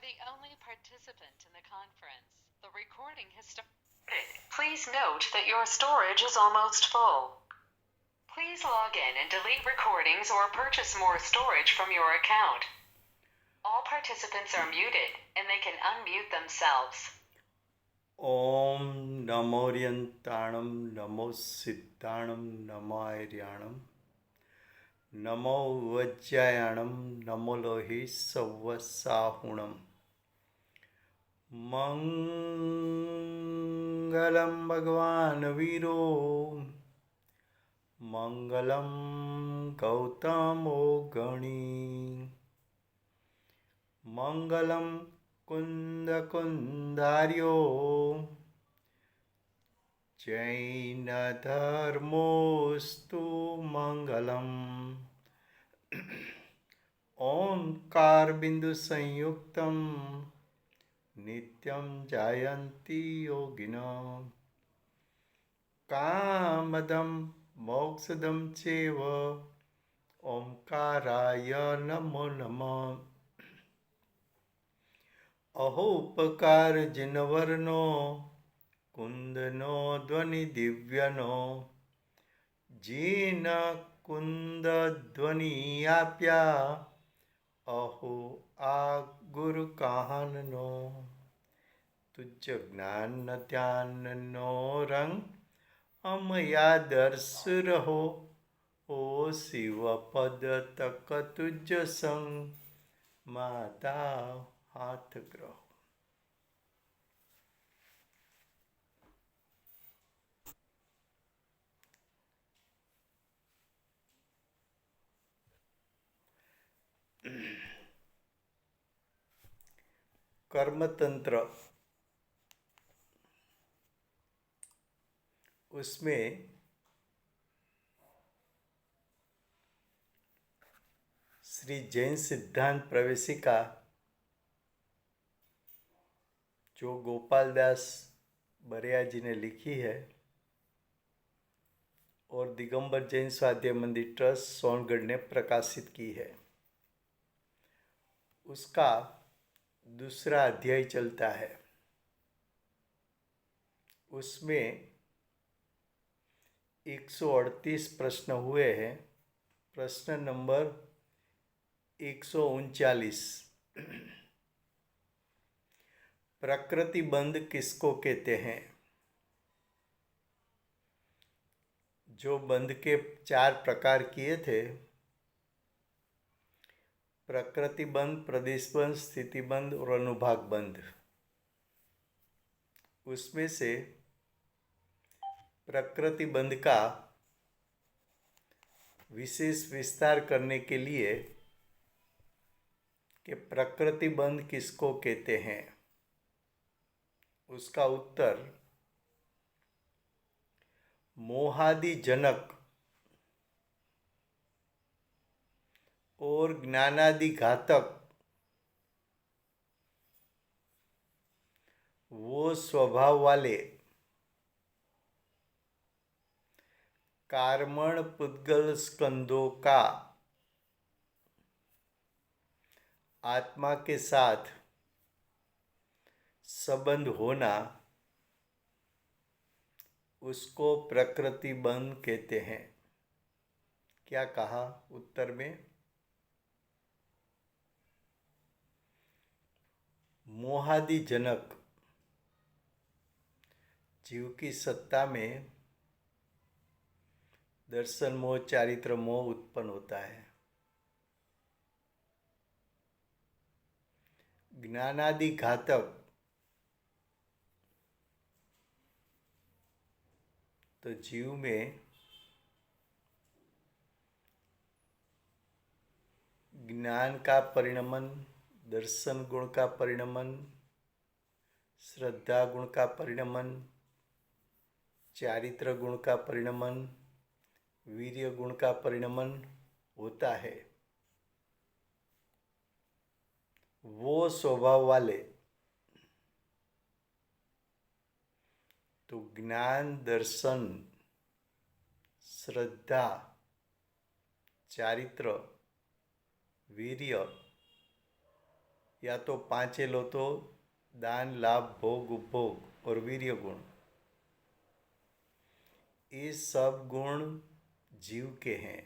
the only participant in the conference. The recording has started. Please note that your storage is almost full. Please log in and delete recordings or purchase more storage from your account. All participants are muted and they can unmute themselves. ओम नमोर्यंताणं नमो सिद्धाणं नमार्याणं नमो वज्रायाणं नमो लोहि सवसाहुणं मंगलं भगवान् वीरो मंगलं गौतमो गणी मंगलं कुन्दकुन्दार्यो जैनधर्मोऽस्तु मंगलम् ओंकारबिन्दुसंयुक्तं नित्यं जायन्ति योगिनः कामदं मोक्षदं चैव ओंकाराय नमो नमः अहोपकार जिनवर्नो कुंदनो ध्वनि दिव्यनो gene कुंद ध्वनि आप्या अहो आ गुरु काहनो तुझ ज्ञान ध्यान नो रंग अमया दर्श रहो ओ शिव पद तक तुझ संग माता हाथ ग्रहो। कर्मतंत्र, उसमें श्री जैन सिद्धांत प्रवेशिका जो गोपाल दास बरिया जी ने लिखी है और दिगंबर जैन स्वाध्याय मंदिर ट्रस्ट सोनगढ़ ने प्रकाशित की है, उसका दूसरा अध्याय चलता है। उसमें 138 प्रश्न हुए हैं। प्रश्न नंबर 139, प्रकृति बंध किसको कहते हैं? जो बंध के 4 प्रकार किए थे, प्रकृति बंध, प्रदेश बंध, स्थिति बंध और अनुभाग बंध, उसमें से प्रकृति बंध का विशेष विस्तार करने के लिए कि प्रकृति बंध किसको कहते हैं, उसका उत्तर मोहादि जनक और ज्ञानादि घातक वो स्वभाव वाले कार्मण पुद्गल स्कंदों का आत्मा के साथ संबंध होना, उसको प्रकृति बंध कहते हैं। क्या कहा उत्तर में? मोहादि जनक जीव की सत्ता में दर्शन मोह, चारित्र मोह उत्पन्न होता है। ज्ञानादि घातक तो जीव में ज्ञान का परिणमन, दर्शन गुण का परिणमन, श्रद्धा गुण का परिणमन, चारित्र गुण का परिणमन, वीर्य गुण का परिणमन होता है। वो स्वभाव वाले तो ज्ञान, दर्शन, श्रद्धा, चारित्र, वीर्य या तो पांचे लो तो दान, लाभ, भोग, उपभोग और वीर्य गुण, ये सब गुण जीव के हैं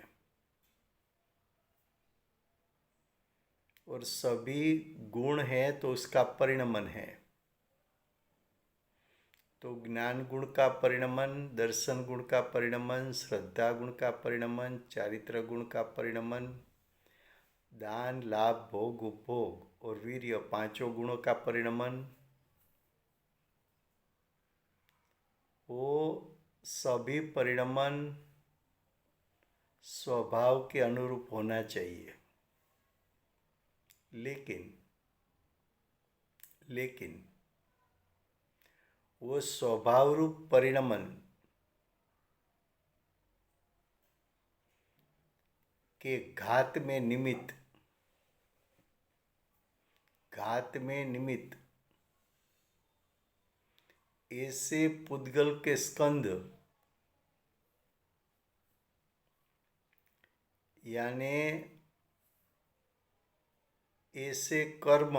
और सभी गुण हैं तो उसका परिणमन है। तो ज्ञान गुण का परिणमन, दर्शन गुण का परिणमन, श्रद्धा गुण का परिणमन, चारित्र गुण का परिणमन, दान, लाभ, भोग, उपभोग और वीर्य, पांचों गुणों का परिणमन, वो सभी परिणमन स्वभाव के अनुरूप होना चाहिए। लेकिन वो स्वभाव रूप परिणमन के घात में निमित्त ऐसे पुद्गल के स्कंध यानी ऐसे कर्म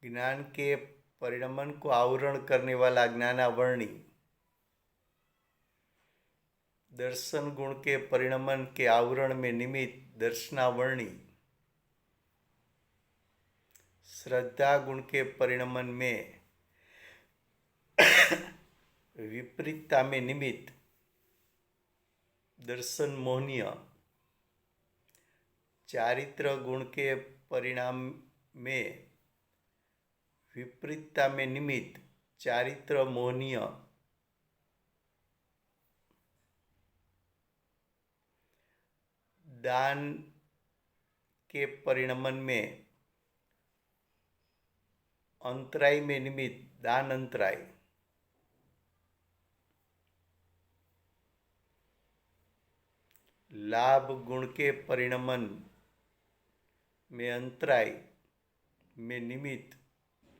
ज्ञान के परिणमन को आवरण करने वाला ज्ञानावर्णी, दर्शन गुण के परिणमन के आवरण में निमित्त दर्शनावर्णी, श्रद्धा गुण के परिणमन में विपरीतता में निमित्त दर्शन मोहनीय, चारित्र गुण के परिणाम में विपरीतता में निमित्त चारित्र मोहनीय, दान के परिणमन में अंतराय में निमित्त दान अंतराय, लाभ गुण के परिणमन में अंतराय में निमित्त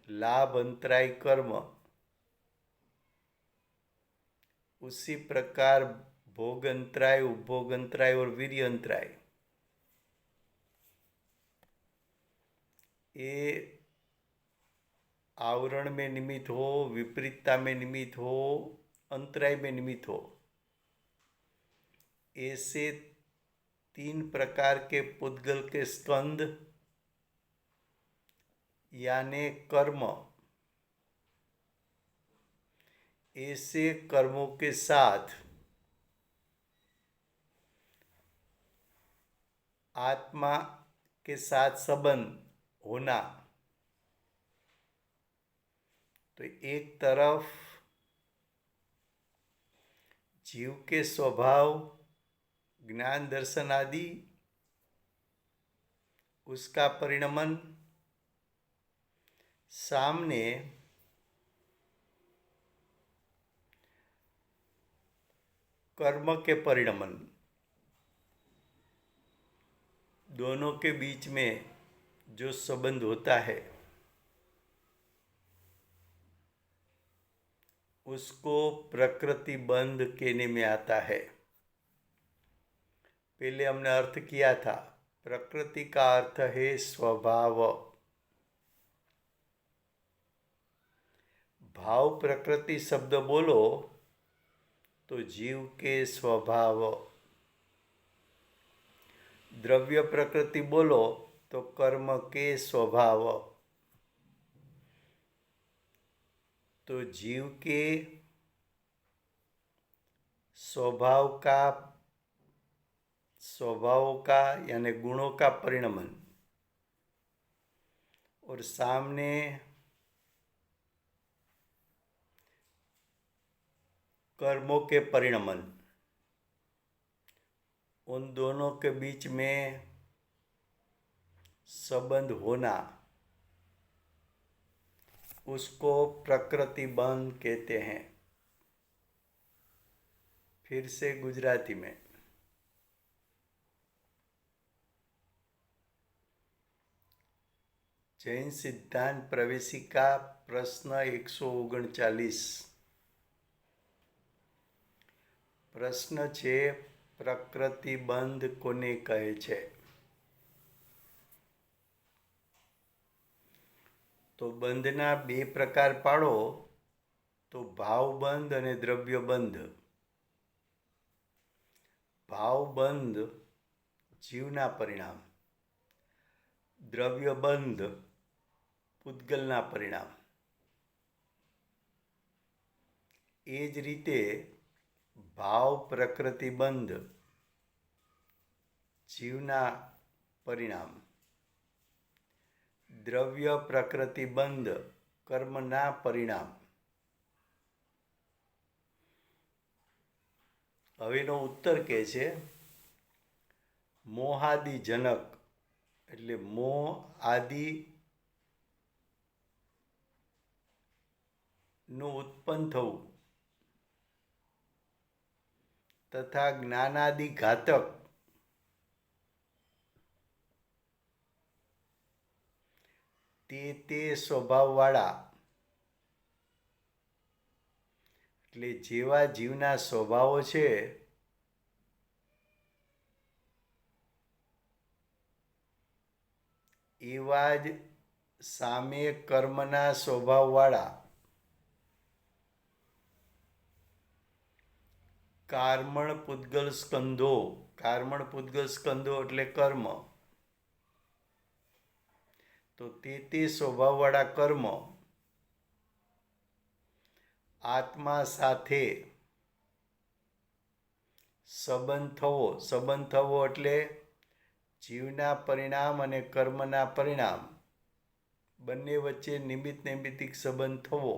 लाभ अंतराय कर्म, उसी प्रकार भोग अंतराय, उपभोग अंतराय और वीर्य अंतराय, ये आवरण में निमित्त हो, विपरीतता में निमित्त हो, अंतराय में निमित्त हो, ऐसे 3 प्रकार के पुद्गल के स्कंध यानी कर्म, ऐसे कर्मों के साथ आत्मा के साथ संबंध होना, तो एक तरफ जीव के स्वभाव ज्ञान दर्शन आदि उसका परिणमन, सामने कर्म के परिणमन, दोनों के बीच में जो संबंध होता है उसको प्रकृति बंध कहने में आता है। पहले हमने अर्थ किया था, प्रकृति का अर्थ है स्वभाव, भाव प्रकृति शब्द बोलो तो जीव के स्वभाव, द्रव्य प्रकृति बोलो तो कर्म के स्वभाव, तो जीव के स्वभाव का यानी गुणों का परिणमन और सामने कर्मों के परिणमन, उन दोनों के बीच में संबंध होना, उसको प्रकृति बंध कहते हैं। फिर से गुजराती में, जैन सिद्धांत प्रवेशिका प्रश्न 139, प्रश्न છે પ્રકૃતિ બંધ કોને કહે છે? તો બંધના બે પ્રકાર પાડો તો ભાવબંધ અને દ્રવ્યબંધ. ભાવબંધ જીવના પરિણામ, દ્રવ્યબંધ પૂતગલના પરિણામ. એ જ રીતે ભાવ પ્રકૃતિબંધ જીવના પરિણામ, દ્રવ્ય પ્રકૃતિબંધ કર્મના પરિણામ. હવેનો ઉત્તર કહે છે મોહાદિ જનક એટલે મોહ આદિ નું ઉત્પન્ન થવું તથા જ્ઞાનાદિ ઘાતક તે સ્વભાવવાળા એટલે જેવા જીવના સ્વભાવો છે એવા જ સામે કર્મના સ્વભાવવાળા કાર્મણ પૂતગલ સ્કંધો. કાર્મણ પૂતગલ સ્કંધો એટલે કર્મ. તો તે સ્વભાવવાળા કર્મ આત્મા સાથે સંબંધ થવો એટલે જીવના પરિણામ અને કર્મના પરિણામ બંને વચ્ચે નિમિત્ત નૈમિત્તિક સંબંધ થવો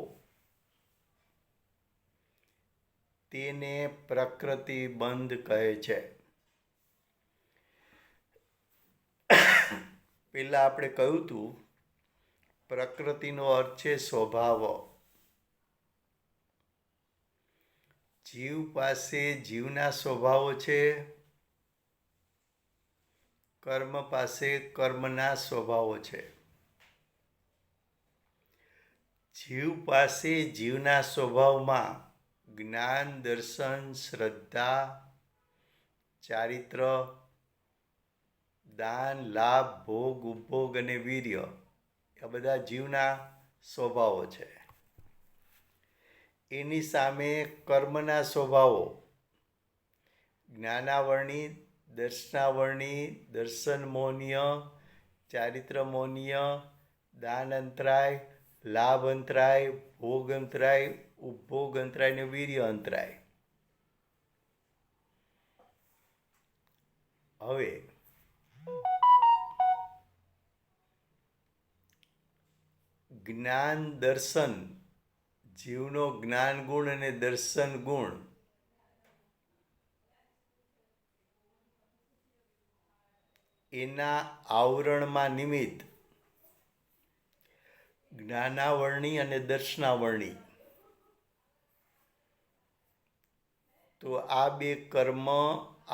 તેને પ્રકૃતિબંધ કહે છે. પહેલા આપણે કહ્યું હતું પ્રકૃતિનો અર્થ છે સ્વભાવ. જીવ પાસે જીવના સ્વભાવો છે, કર્મ પાસે કર્મના સ્વભાવો છે. જીવ પાસે જીવના સ્વભાવમાં જ્ઞાન, દર્શન, શ્રદ્ધા, ચારિત્ર, દાન, લાભ, ભોગ, ઉપભોગ અને વીર્ય આ બધા જીવના સ્વભાવો છે. એની સામે કર્મના સ્વભાવો જ્ઞાનાવર્ણી, દર્શનાવર્ણી, દર્શન મોહનીય, ચારિત્ર મોહનીય, દાન અંતરાય, લાભ અંતરાય, ભોગ અંતરાય, ઉપભોગ અંતરાય ને વીર્ય અંતરાય. હવે જ્ઞાન દર્શન જીવનો જ્ઞાન ગુણ અને દર્શન ગુણ એના આવરણમાં નિમિત્ત જ્ઞાનાવર્ણી અને દર્શનાવર્ણી. તો આ બે કર્મ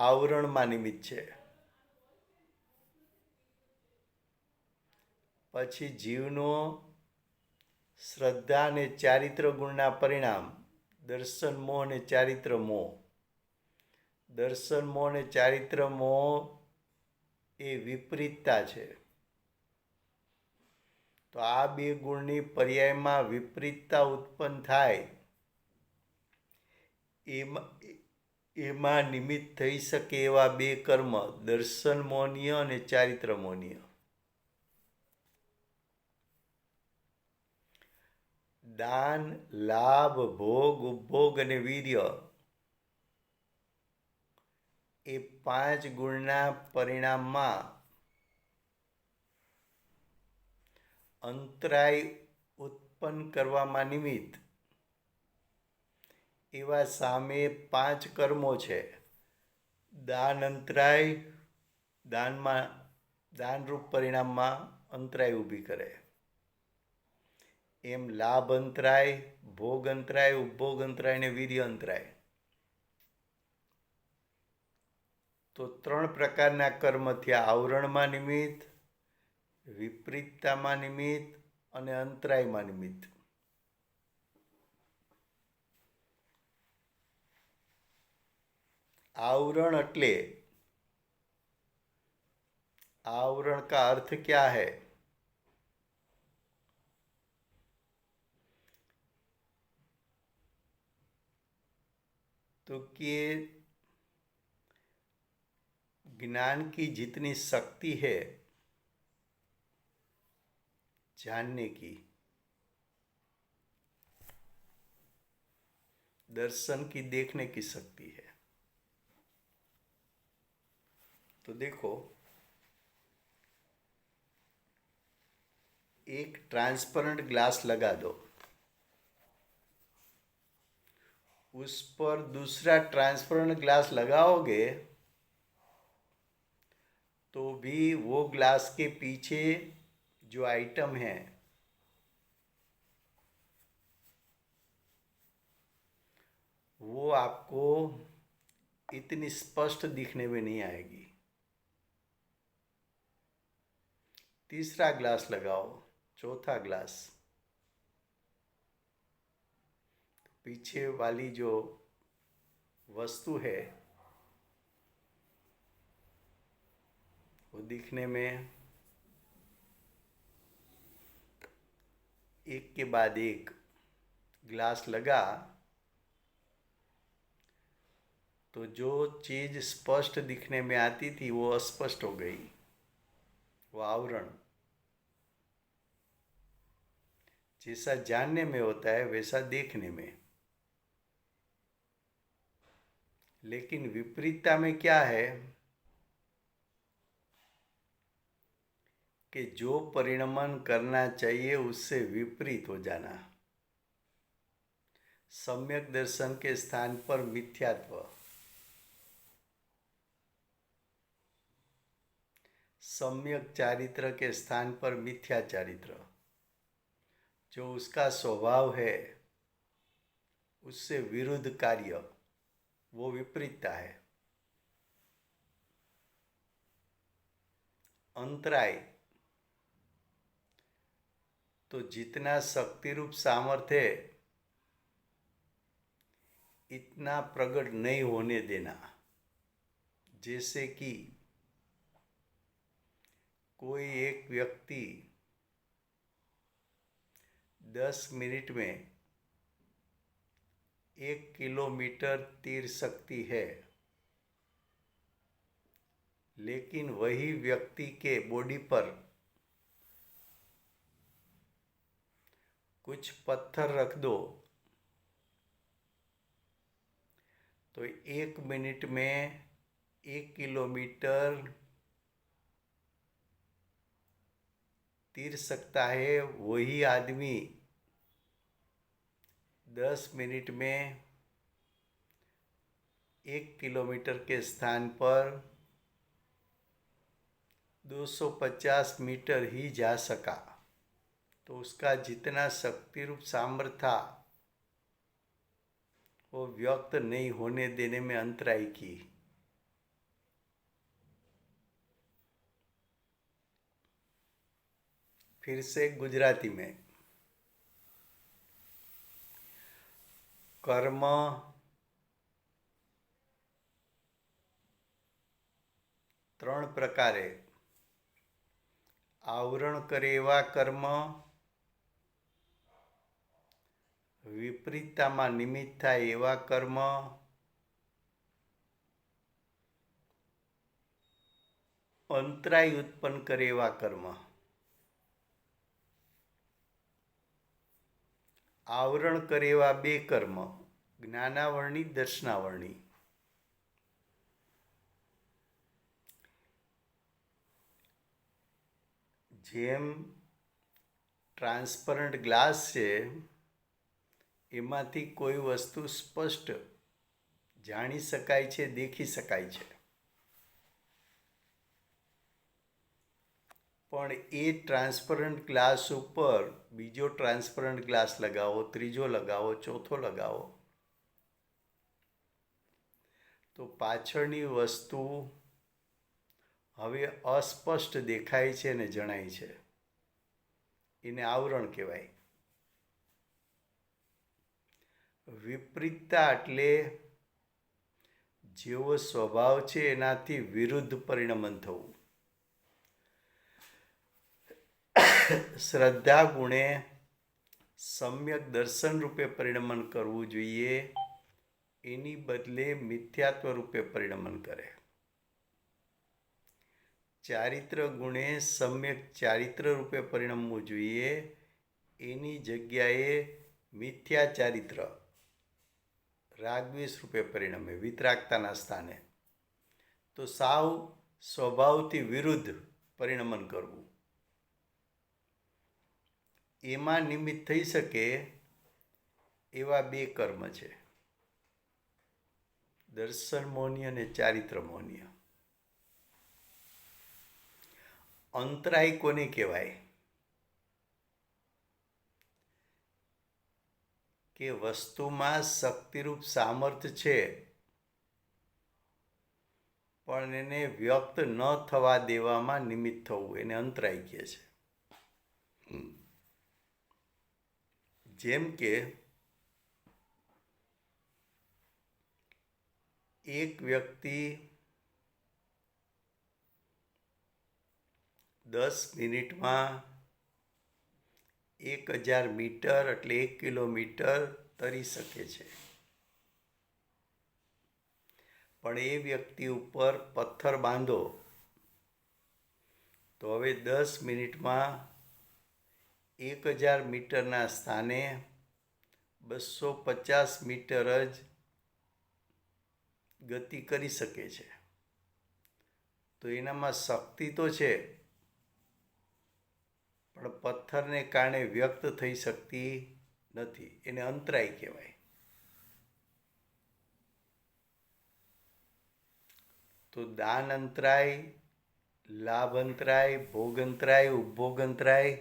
આવરણમાં નિમિત્ત છે. પછી જીવનો શ્રદ્ધા અને ચારિત્ર ગુણના પરિણામ દર્શન મોહ અને ચારિત્ર મોહ. દર્શન મોહ અને ચારિત્ર મોહ એ વિપરીતતા છે. તો આ બે ગુણની પર્યાયમાં વિપરીતતા ઉત્પન્ન થાય એમાં નિમિત્ત થઈ શકે એવા બે કર્મ દર્શન મોહનીય અને ચારિત્ર મોહનીય. દાન, લાભ, ભોગ, ઉપભોગ અને વીર્ય એ પાંચ ગુણના પરિણામમાં અંતરાય ઉત્પન્ન કરવામાં નિમિત્ત એવા સામે પાંચ કર્મો છે. દાન અંતરાય, દાનરૂપ પરિણામમાં અંતરાય ઊભી કરે. એમ લાભ અંતરાય, ભોગ અંતરાય, ઉપભોગ અંતરાય અને વીર્ય અંતરાય. તો ત્રણ પ્રકારના કર્મ થયા: આવરણમાં નિમિત્ત, વિપરીતતામાં નિમિત્ત અને અંતરાયમાં નિમિત્ત. आवरण એટલે आवरण का अर्थ क्या है? तो कि ज्ञान की जितनी शक्ति है जानने की, दर्शन की देखने की शक्ति है। तो देखो, एक ट्रांसपेरेंट ग्लास लगा दो, उस पर दूसरा ट्रांसपेरेंट ग्लास लगाओगे तो भी वो ग्लास के पीछे जो आइटम है वो आपको इतनी स्पष्ट दिखने में नहीं आएगी। तीसरा ग्लास लगाओ, चौथा ग्लास, पीछे वाली जो वस्तु है वो दिखने में एक के बाद एक ग्लास लगा तो जो चीज स्पष्ट दिखने में आती थी वो अस्पष्ट हो गई, वो आवरण। जैसा जानने में होता है वैसा देखने में। लेकिन विपरीतता में क्या है कि जो परिणमन करना चाहिए उससे विपरीत हो जाना। सम्यक दर्शन के स्थान पर मिथ्यात्व, सम्यक चारित्र के स्थान पर मिथ्या चारित्र। जो उसका स्वभाव है उससे विरुद्ध कार्य, वो विपरीतता है। अंतराय, तो जितना शक्ति रूप सामर्थ्य है इतना प्रकट नहीं होने देना। जैसे कि कोई एक व्यक्ति 10 मिनट में 1 किलोमीटर तीर सकती है, लेकिन वही व्यक्ति के बॉडी पर कुछ पत्थर रख दो तो 1 मिनट में 1 किलोमीटर तीर सकता है। वही आदमी 10 मिनट में 1 किलोमीटर के स्थान पर 250 मीटर ही जा सका। तो उसका जितना शक्ति रूप सामर्थ्य था वो व्यक्त नहीं होने देने में अंतराय की। फिर से गुजराती में, कर्म ત્રણ પ્રકારે, આવરણ કરે એવા કર્મ, વિપરીતતામાં નિમિત્ત થાય એવા કર્મ, અંતરાય ઉત્પન્ન કરે એવા કર્મ। આવરણ કરે એવા બે કર્મ, જ્ઞાનાવરણી, દર્શનાવરણી। જેમ ટ્રાન્સપરન્ટ ગ્લાસ છે એમાંથી કોઈ વસ્તુ સ્પષ્ટ જાણી શકાય છે, દેખી શકાય છે, પણ એ ટ્રાન્સપરન્ટ ગ્લાસ ઉપર બીજો ટ્રાન્સપરન્ટ ગ્લાસ લગાવો, ત્રીજો લગાવો, ચોથો લગાવો તો પાછળની વસ્તુ હવે અસ્પષ્ટ દેખાય છે અને જણાય છે। એને આવરણ કહેવાય। વિપરીતતા એટલે જેવો સ્વભાવ છે એનાથી વિરુદ્ધ પરિણમન થવું। શ્રદ્ધા ગુણે સમ્યક દર્શન રૂપે પરિણમન કરવું જોઈએ, એની બદલે મિથ્યાત્વ રૂપે પરિણમન કરે. ચારિત્ર ગુણે સમ્યક ચારિત્ર રૂપે પરિણમવું જોઈએ, એની જગ્યાએ મિથ્યા ચારિત્ર રાગદ્વેષ રૂપે પરિણમે વિતરાગતાના સ્થાને. તો સાવ સ્વભાવથી વિરુદ્ધ પરિણમન કરવું. એમાં નિમિત્ત થઈ શકે એવા બે કર્મ છે, દર્શન મૌન્ય અને ચારિત્ર મૌન્ય. અંતરાય કોને કહેવાય? કે વસ્તુમાં શક્તિરૂપ સામર્થ્ય છે પણ એને વ્યક્ત ન થવા દેવામાં નિમિત્ત થવું, એને અંતરાય કહે છે. જેમ કે એક વ્યક્તિ 10 મિનિટમાં 1000 મીટર એટલે 1 કિલોમીટર તરી શકે છે, પણ એ વ્યક્તિ ઉપર પથ્થર બાંધો તો હવે 10 મિનિટમાં 1000 મીટરના સ્થાને 250 મીટર જ ગતિ કરી શકે છે. તો એનામાં શક્તિ તો છે પણ પથ્થરને કારણે વ્યક્ત થઈ શકતી નથી, એને અંતરાય કહેવાય. તો દાન અંતરાય, લાભ અંતરાય, ભોગ અંતરાય, ઉપભોગ અંતરાય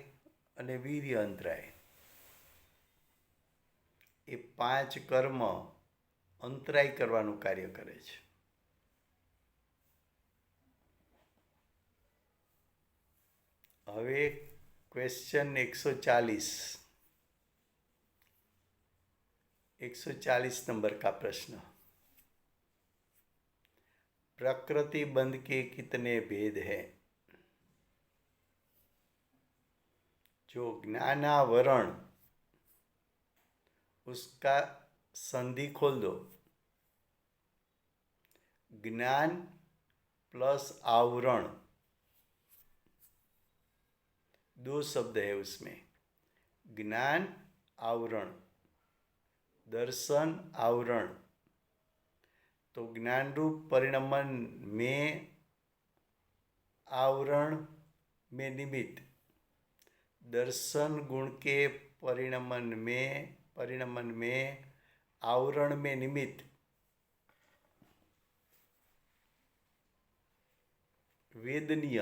અને વીર્ય અંતરાય, એ 5 કર્મ અંતરાય કરવાનું કાર્ય કરે છે. હવે ક્વેશ્ચન 140 नंबर का प्रश्न. प्रकृति बंध के कितने भेद हैं? जो ज्ञानावरण उसका संधि खोल दो. ज्ञान प्लस आवरण, 2 शब्द है उसमें, ज्ञान आवरण, दर्शन आवरण. तो ज्ञान रूप परिणमन में आवरण में निमित्त, दर्शन गुण के परिणमन में आवरण में निमित्त, वेदनीय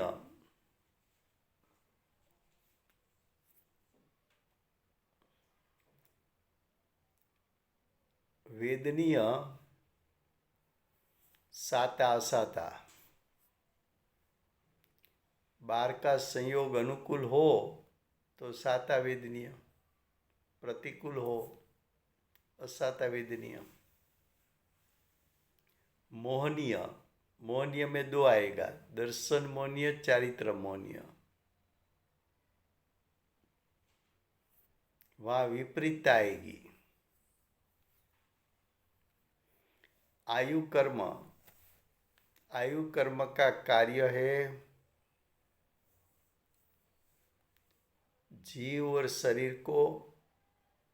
साता असाता. 12 का संयोग अनुकूल हो तो साता वेदनीय, प्रतिकूल हो असाता वेदनीय. मोहनीय, मोहनीय में 2 आएगा, दर्शन मोहनीय, चारित्र मोहनीय. वहां विपरीतता आएगी. आयु कर्म, आयु कर्म का कार्य है जीव और शरीर को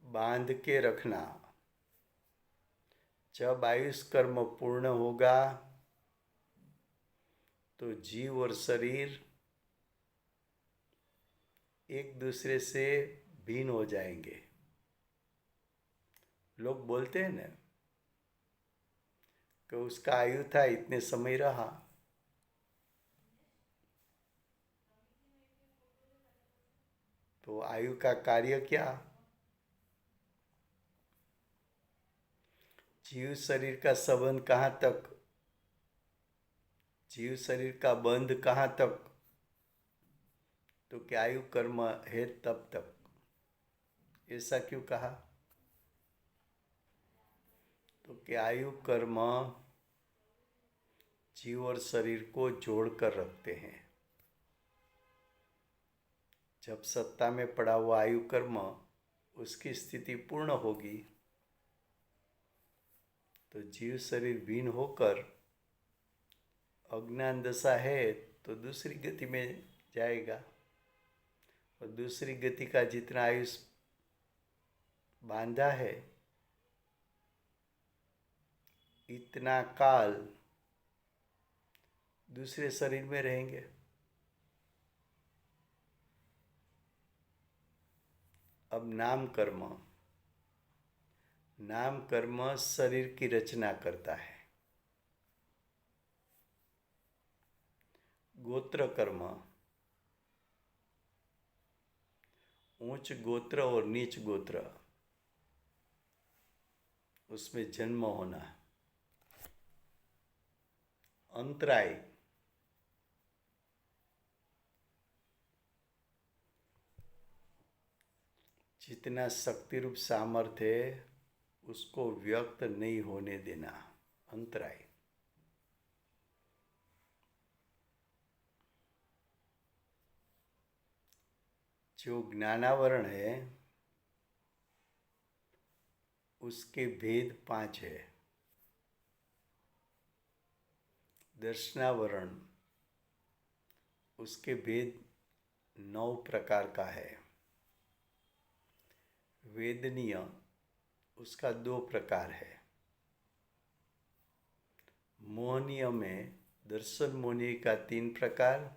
बांध के रखना. जब आयुष कर्म पूर्ण होगा तो जीव और शरीर एक दूसरे से भिन्न हो जाएंगे. लोग बोलते हैं ना कि उसका आयु था इतने समय रहा. तो आयु का कार्य क्या? जीव शरीर का संबंध कहाँ तक, जीव शरीर का बंध कहाँ तक? तो क्या आयु कर्म है तब तक. ऐसा क्यों कहा? तो क्या आयु कर्म जीव और शरीर को जोड़कर रखते हैं. जब सत्ता में पड़ा हुआ आयु कर्म उसकी स्थिति पूर्ण होगी तो जीव शरीर भिन्न होकर अज्ञान दशा है तो दूसरी गति में जाएगा, और दूसरी गति का जितना आयुष बांधा है इतना काल दूसरे शरीर में रहेंगे। अब नाम कर्म शरीर की रचना करता है। गोत्र कर्म, ऊंच गोत्र और नीच गोत्र, उसमें जन्म होना। अंतराय, जितना शक्ति रूप सामर्थ्य है उसको व्यक्त नहीं होने देना, अंतराय। जो ज्ञानावरण है उसके भेद 5 है। दर्शनावरण, उसके भेद 9 प्रकार का है। वेदनीय, उसका 2 प्रकार है। मोहनीय में दर्शन मोहनीय का 3 प्रकार,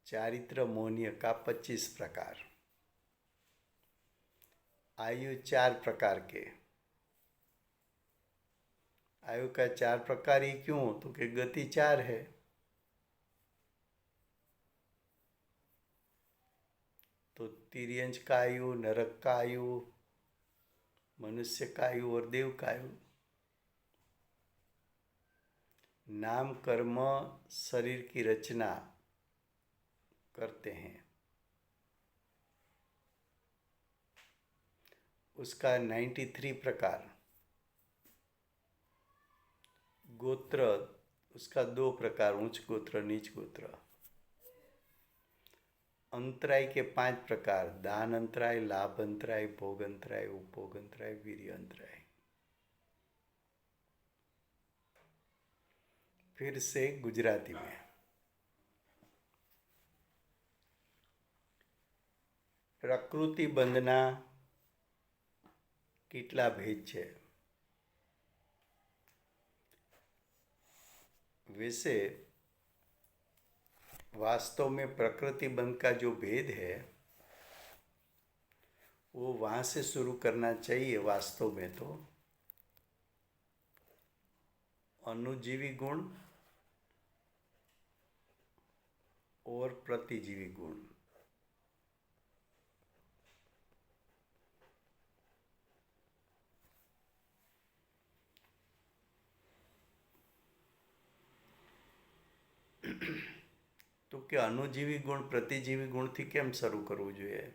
चारित्र मोहनीय का 25 प्रकार। आयु 4 प्रकार के। आयु का 4 प्रकार ही क्यों? तो कि गति 4 है। तो तिर्यंच का आयु, नरक का आयु, मनुष्य का आयु और देव का आयु। नाम कर्म शरीर की रचना करते हैं। उसका 93 प्रकार। गोत्र, उसका 2 प्रकार, उच्च गोत्र नीच गोत्र। अंतराय के 5 प्रकार, दान अंतराय, लाभ अंतराय, भोग अंतराय, उपभोग अंतराय, वीर्य अंतराय। फिर से गुजराती में। પ્રકૃતિ બંધના કેટલા ભેદ છે? वैसे वास्तव में प्रकृति बंध का जो भेद है वो वहाँ से शुरू करना चाहिए। वास्तव में तो अनुजीवी गुण और प्रतिजीवी गुण, તો કે અનુજીવી ગુણ પ્રતિજીવી ગુણથી કેમ શરૂ કરવું જોઈએ?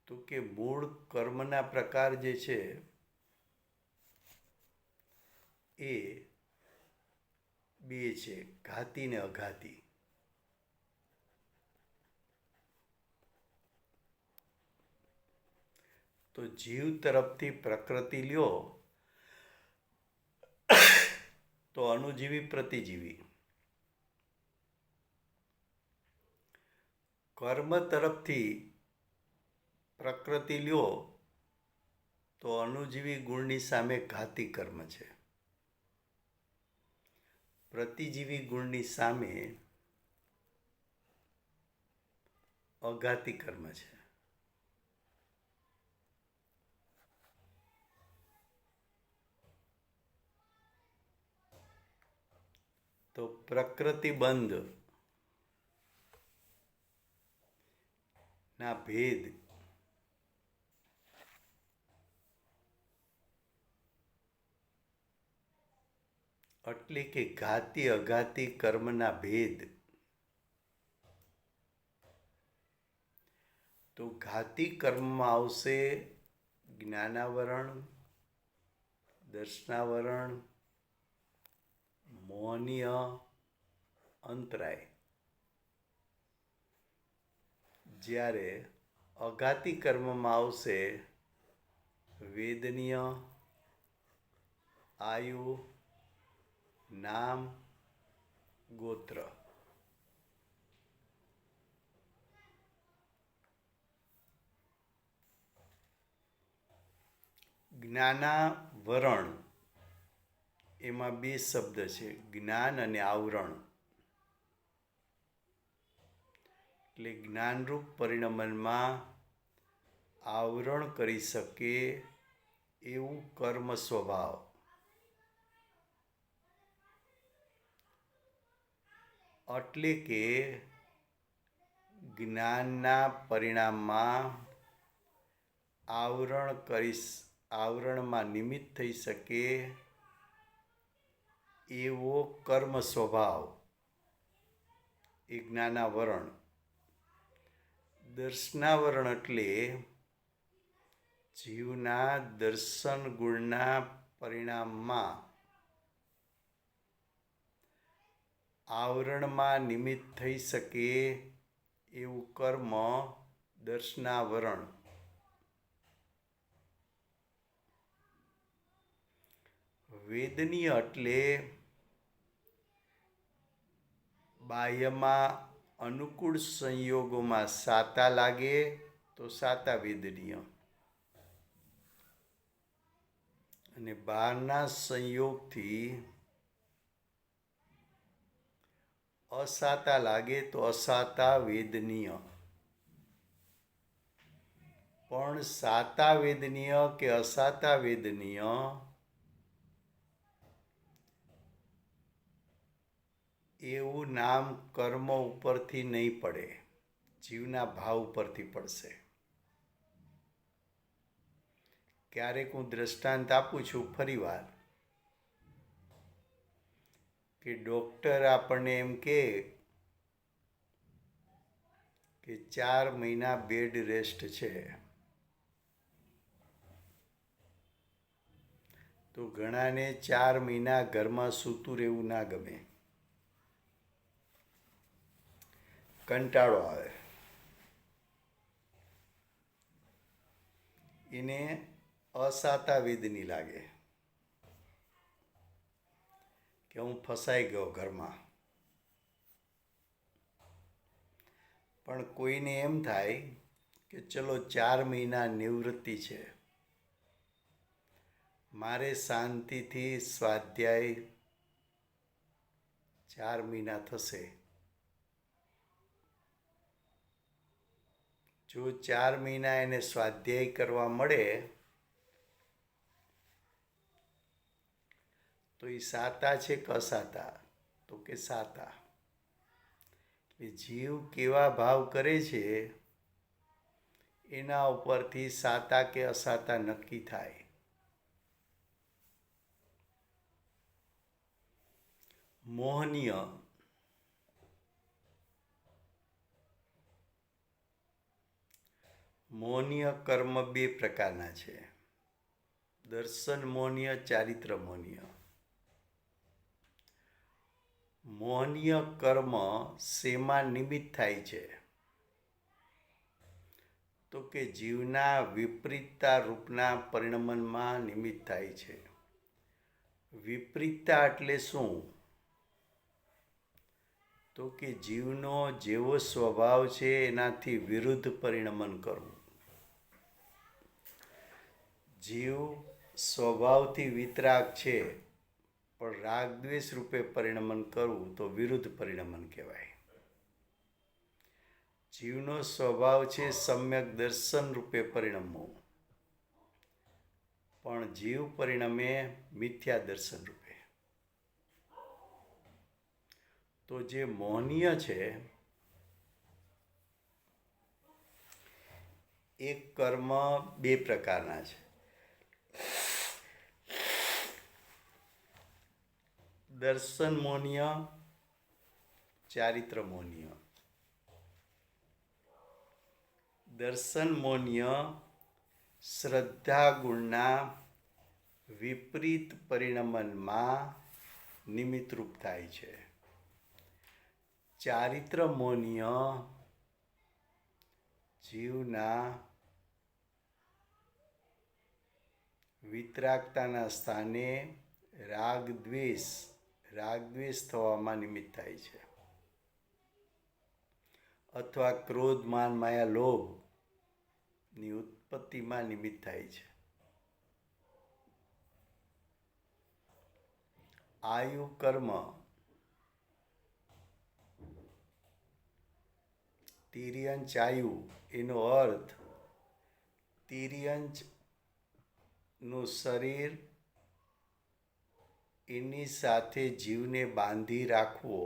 તો કે મૂળ કર્મના પ્રકાર જે છે એ 2 છે, ઘાતી ને અઘાતી। તો જીવ તરફથી પ્રકૃતિ લ્યો તો અનુજીવી પ્રતિજીવી, કર્મ તરફથી પ્રકૃતિ લ્યો તો અનુજીવી ગુણની સામે ઘાતી કર્મ છે, પ્રતિજીવી ગુણની સામે અઘાતી કર્મ છે। તો પ્રકૃતિ બંધ ના ભેદ એટલે કે ઘાતી અઘાતી કર્મના ભેદ। તો ઘાતી કર્મમાં આવશે જ્ઞાનાવરણ, દર્શનાવરણ, મોહનીય, અંતરાય। જ્યારે અઘાતી કર્મમાં આવશે વેદનીય, આયુ, નામ, ગોત્ર. જ્ઞાનાવરણ એમાં બે શબ્દ છે, જ્ઞાન અને આવરણ. એટલે જ્ઞાનરૂપ પરિણમનમાં આવરણ કરી શકે એવું કર્મ સ્વભાવ. એટલે કે જ્ઞાનના પરિણામમાં આવરણમાં નિમિત્ત થઈ શકે એવો કર્મ સ્વભાવ એ જ્ઞાનાવરણ. દર્શનાવરણ એટલે જીવના દર્શન ગુણના પરિણામમાં આવરણમાં નિમિત્ત થઈ શકે એવું કર્મ દર્શનાવરણ. વેદનીય એટલે બાહ્યમાં અનુકૂળ સંયોગોમાં સાતા લાગે તો સાતા વેદનીય, અને બહારના સંયોગથી અસાતા લાગે તો અસાતા વેદનીય. પણ સાતા વેદનીય કે અસાતા વેદનીય એવું નામ કર્મ ઉપરથી નહીં પડે, જીવના ભાવ ઉપરથી પડશે. ક્યારેક હું દ્રષ્ટાંત આપું છું ફરીવાર, કે ડૉક્ટર આપણને એમ કહે કે 4 મહિના બેડ રેસ્ટ છે, તો ઘણાને 4 મહિના ઘરમાં સૂતું રહેવું ના ગમે, કંટાળો આવે. એને અસાતા વેદની લાગે કે હું ફસાઈ ગયો ઘરમાં. પણ કોઈને એમ થાય કે ચલો 4 મહિના નિવૃત્તિ છે, મારે શાંતિથી સ્વાધ્યાય 4 મહિના થશે. જો 4 મહિના એને સ્વાધ્યાય કરવા મળે તો એ સાતા છે કે અસાતા? તો કે સાતા. એટલે જીવ કેવા ભાવ કરે છે એના ઉપરથી સાતા કે અસાતા નક્કી થાય. મોહનીય મોહનીય કર્મ બે પ્રકારના છે, દર્શન મોહનીય, ચારિત્ર મોહનીય. મોહનીય કર્મ શેમાં નિમિત્ત થાય છે? તો કે જીવના વિપરીતતા રૂપના પરિણમનમાં નિમિત્ત થાય છે. વિપરીતતા એટલે શું? તો કે જીવનો જેવો સ્વભાવ છે એનાથી વિરુદ્ધ પરિણમન કરવું. જીવ સ્વભાવથી વિતરાગ છે પણ રાગ દ્વેષ રૂપે પરિણમન કરવું તો વિરુદ્ધ પરિણમન કહેવાય. જીવનો સ્વભાવ છે સમ્યક દર્શન રૂપે પરિણમવું, પણ જીવ પરિણમે મિથ્યા દર્શન રૂપે. તો જે મોહનીય છે એ કર્મ બે પ્રકારના છે, દર્શન મોહનીય, ચારિત્ર મોહનીય. દર્શન મોહનીય શ્રદ્ધા ગુણના વિપરીત પરિણમનમાં નિમિત્તરૂપ થાય છે. ચારિત્ર મોહનીય જીવના વિતરાગતાના સ્થાને રાગ દ્વેષ થવામાં નિમિત્ત થાય છે, અથવા ક્રોધ માન માયા લોભની ઉત્પત્તિમાં નિમિત્ત થાય છે. આયુ કર્મ તિર્યંચ આયુ એનો અર્થ તિર્યંચનું શરીર, એની સાથે જીવને બાંધી રાખવો.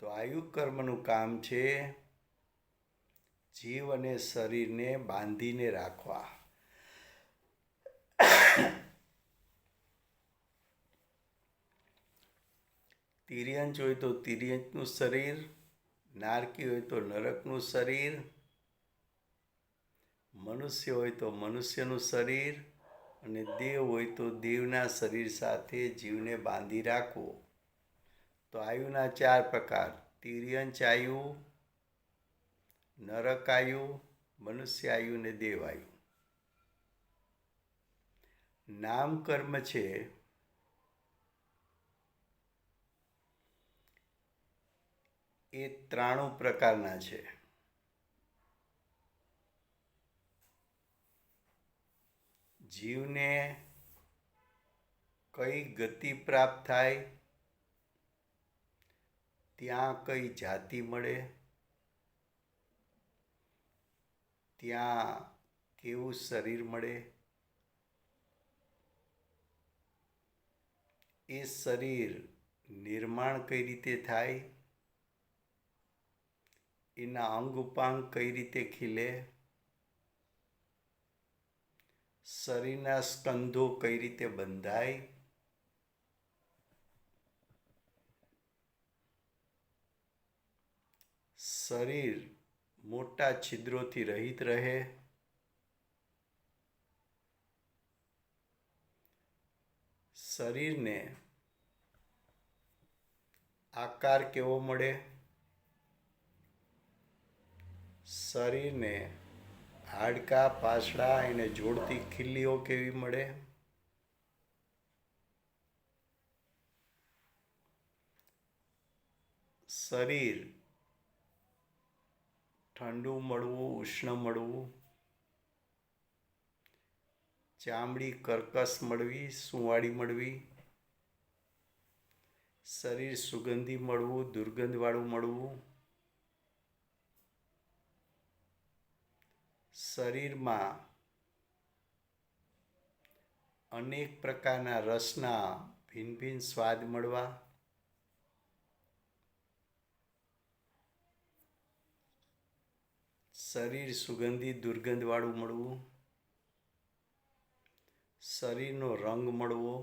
તો આયુ કર્મનું કામ છે જીવ અને શરીરને બાંધીને રાખવા. તિર્યંચ હોય તો તિર્યંચનું શરીર, નારકી હોય તો નરકનું શરીર, મનુષ્ય હોય તો મનુષ્યનું શરીર, અને દેવ હોય તો દેવના શરીર સાથે જીવને બાંધી રાખવો. તો આયુના 4 પ્રકાર: તિર્યંચ આયુ, નરક આયુ, મનુષ્ય આયુ ને દેવ આયુ. નામ કર્મ છે એ 93 પ્રકારના છે. જીવને કઈ ગતિ પ્રાપ્ત થાય, ત્યાં કઈ જાતિ મળે, ત્યાં કેવું શરીર મળે, એ શરીર નિર્માણ કઈ રીતે થાય, એના અંગ ઉપાંગ કઈ રીતે ખીલે, શરીરના સ્કંધો કઈ રીતે બંધાય, શરીર મોટા છિદ્રોથી રહિત રહે, શરીરને આકાર કેવો મળે, શરીરને હાડકાં, પાસડા એને જોડતી ખીલીઓ કેવી મળે, શરીર ઠંડુ મળવું, ઉષ્ણ મળવું, ચામડી કર્કશ મળવી, સુંવાળી મળવી, શરીર સુગંધી મળવું, દુર્ગંધવાળું મળવું, શરીરમાં અનેક પ્રકારના રસના ભિન્ન ભિન્ન સ્વાદ મળવા, શરીર સુગંધી દુર્ગંધવાળું મળવું, શરીરનો રંગ મળવો,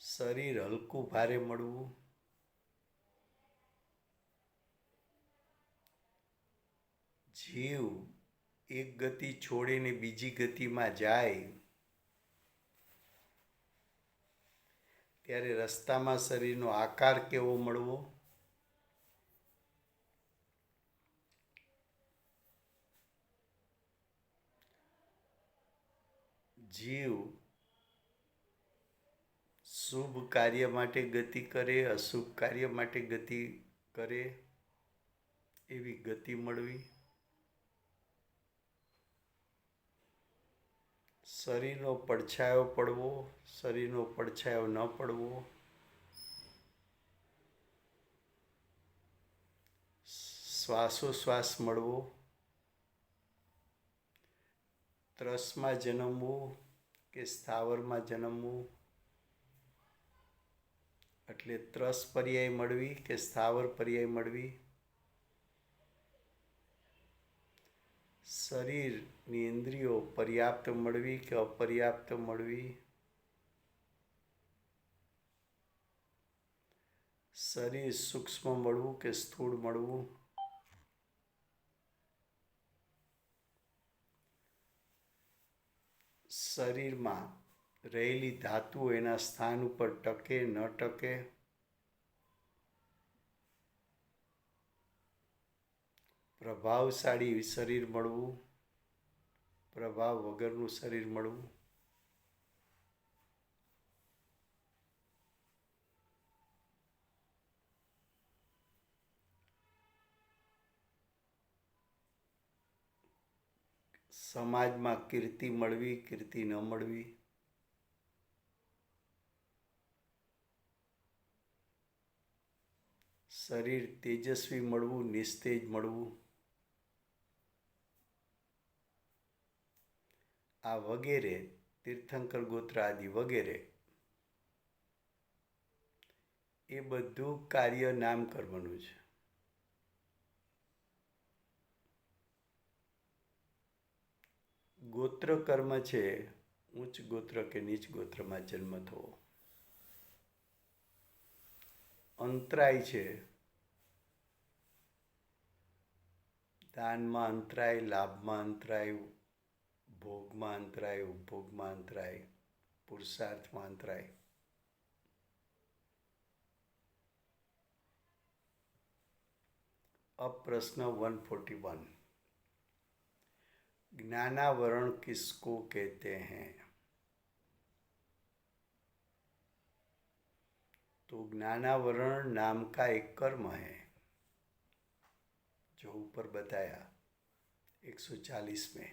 શરીર હલકું ભારે મળવું, જીવ એક ગતિ છોડીને બીજી ગતિમાં જાય ત્યારે રસ્તામાં શરીરનો આકાર કેવો મળવો, જીવ શુભ કાર્ય માટે ગતિ કરે, અશુભ કાર્ય માટે ગતિ કરે, એવી ગતિ મળવી, શરીરનો પડછાયો પડવો, શરીરનો પડછાયો ન પડવો, શ્વાસોશ્વાસ મળવો, ત્રસમાં જન્મવું કે સ્થાવરમાં જન્મવું, એટલે ત્રસ પર્યાય મળવી કે સ્થાવર પર્યાય મળવી, શરીરની ઇન્દ્રિયો પર્યાપ્ત મળવી કે અપર્યાપ્ત મળવી, શરીર સૂક્ષ્મ મળવું કે સ્થૂળ મળવું, શરીરમાં રહેલી ધાતુઓ એના સ્થાન ઉપર ટકે ન ટકે, પ્રભાવશાળી શરીર મળવું, પ્રભાવ વગરનું શરીર મળવું, સમાજમાં કીર્તિ મળવી, કીર્તિ ન મળવી, શરીર તેજસ્વી મળવું, નિસ્તેજ મળવું, આ વગેરે તીર્થંકર ગોત્ર આદિ વગેરે એ બધું કાર્ય નામ કર્મનું છે. ગોત્ર કર્મ છે ઉચ્ચ ગોત્ર કે નીચ ગોત્રમાં જન્મ થવો. અંતરાય છે દાનમાં અંતરાય, લાભમાં અંતરાય, ભોગમાં અંતરાય, ઉપભોગમાં અંતરાય, પુરુષાર્થમાં અંતરાય. अब प्रश्न 141. ज्ञानावरण किसको कहते हैं? तो ज्ञानावरण नाम का एक कर्म है जो ऊपर बताया 140 में.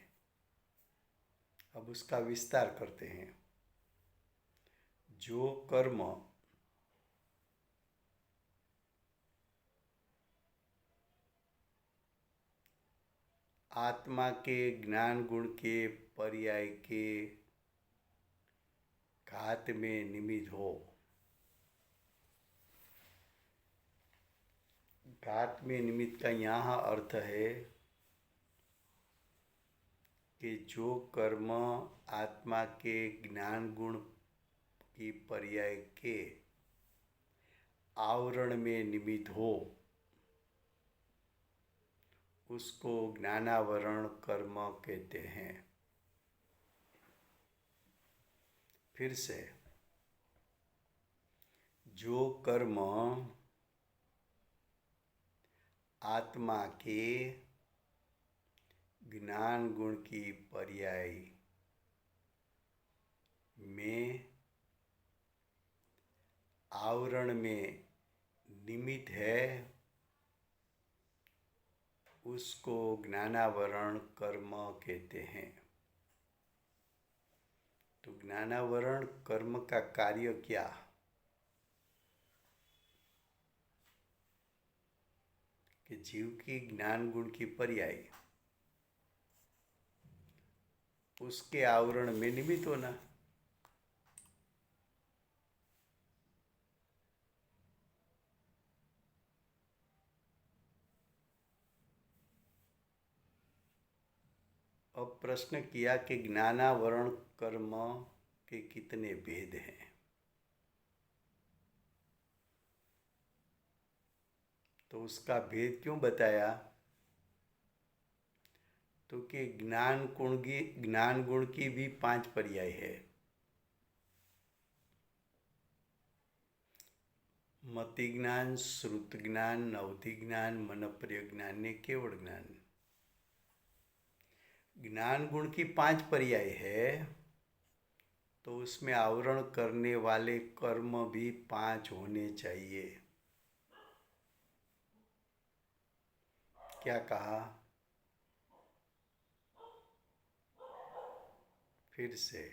अब उसका विस्तार करते हैं. जो कर्म आत्मा के ज्ञान गुण के पर्याय के घात में निमित्त हो. घात में निमित्त का यहाँ अर्थ है कि जो कर्म आत्मा के ज्ञान गुण की पर्याय के आवरण में निमित्त हो उसको ज्ञानावरण कर्म कहते हैं. फिर से, जो कर्म आत्मा के ज्ञान गुण की पर्याय में आवरण में निमित्त है उसको ज्ञानावरण कर्म कहते हैं. तो ज्ञानावरण कर्म का कार्य क्या? कि जीव की ज्ञान गुण की पर्याय उसके आवरण में निमित्त होना. अब प्रश्न किया कि ज्ञानावरण कर्म के कितने भेद हैं. तो उसका भेद क्यों बताया? तो कि ज्ञान गुण की भी 5 पर्याय है. मति ज्ञान, श्रुत ज्ञान, नवधि ज्ञान, मनप्रिय ज्ञान ने केवल ज्ञान. ज्ञान गुण की 5 पर्याय है तो उसमें आवरण करने वाले कर्म भी 5 होने चाहिए. क्या कहा? फिर से,